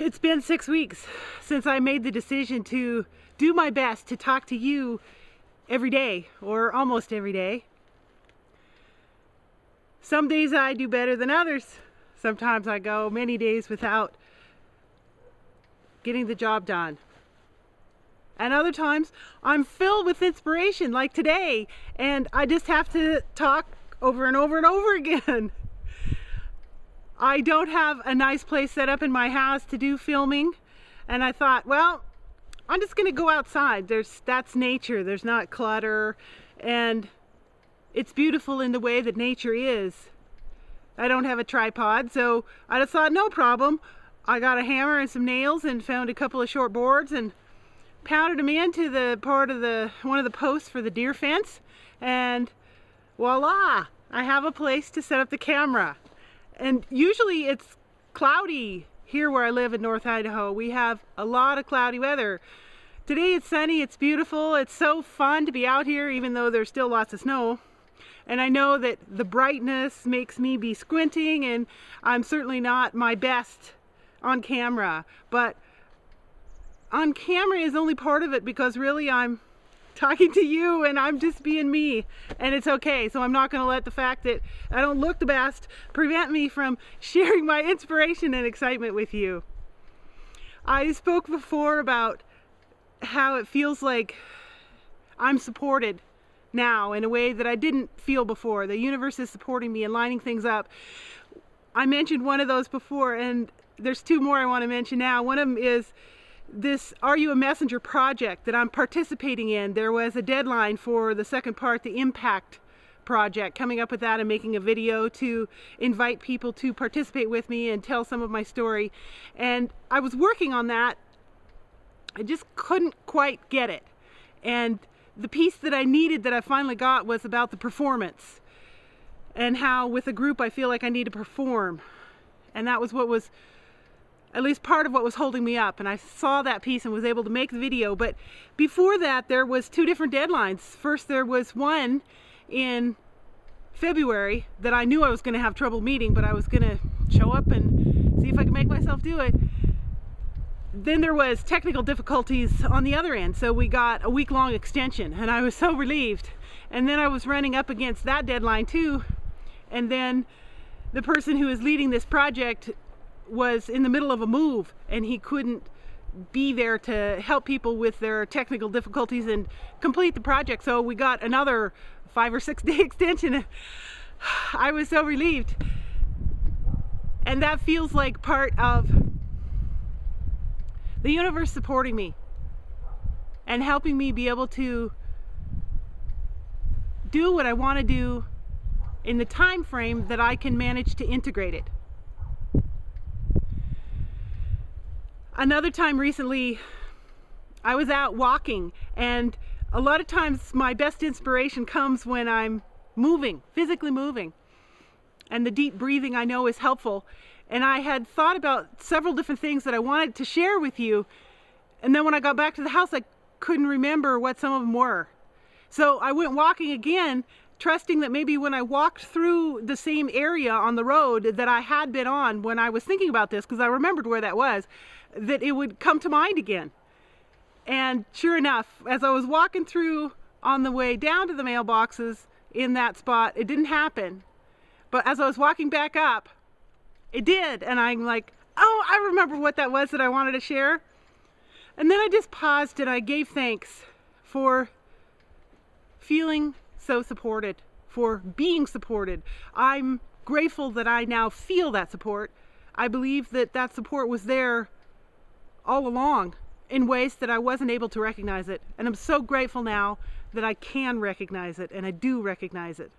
It's been 6 weeks since I made the decision to do my best to talk to you every day, or almost every day. Some days I do better than others. Sometimes I go many days without getting the job done. And other times I'm filled with inspiration, like today, and I just have to talk over and over and over again. I don't have a nice place set up in my house to do filming, and I thought, well, I'm just gonna go outside. That's nature. There's not clutter, and it's beautiful in the way that nature is. I don't have a tripod, so I just thought, no problem. I got a hammer and some nails and found a couple of short boards and pounded them into the part of one of the posts for the deer fence, and voila, I have a place to set up the camera. And usually it's cloudy here where I live in North Idaho. We have a lot of cloudy weather. Today it's sunny, it's beautiful, it's so fun to be out here even though there's still lots of snow. And I know that the brightness makes me be squinting, and I'm certainly not my best on camera. But on camera is only part of it, because really I'm talking to you and I'm just being me, and it's okay. So I'm not going to let the fact that I don't look the best prevent me from sharing my inspiration and excitement with you. I spoke before about how it feels like I'm supported now in a way that I didn't feel before. The universe is supporting me and lining things up. I mentioned one of those before, and there's two more I want to mention now. One of them is this Are You a Messenger project that I'm participating in. There was a deadline for the second part, the Impact project, coming up with that and making a video to invite people to participate with me and tell some of my story. And I was working on that. I just couldn't quite get it. And the piece that I needed, that I finally got, was about the performance, and how with a group I feel like I need to perform. And that was what was at least part of what was holding me up, and I saw that piece and was able to make the video. But before that, there was two different deadlines. First, there was one in February that I knew I was going to have trouble meeting, but I was going to show up and see if I could make myself do it. Then there was technical difficulties on the other end, so we got a week-long extension, and I was so relieved. And then I was running up against that deadline too, and then the person who is leading this project was in the middle of a move, and he couldn't be there to help people with their technical difficulties and complete the project. So we got another 5 or 6 day extension. I was so relieved. And that feels like part of the universe supporting me and helping me be able to do what I want to do in the time frame that I can manage to integrate it. Another time recently, I was out walking, and a lot of times my best inspiration comes when I'm moving, physically moving. And the deep breathing I know is helpful. And I had thought about several different things that I wanted to share with you. And then when I got back to the house, I couldn't remember what some of them were. So I went walking again, trusting that maybe when I walked through the same area on the road that I had been on when I was thinking about this, because I remembered where that was, that it would come to mind again. And sure enough, as I was walking through on the way down to the mailboxes in that spot, it didn't happen. But as I was walking back up, it did. And I'm like, oh, I remember what that was that I wanted to share. And then I just paused and I gave thanks for feeling so supported, for being supported. I'm grateful that I now feel that support. I believe that that support was there all along in ways that I wasn't able to recognize it. And I'm so grateful now that I can recognize it, and I do recognize it.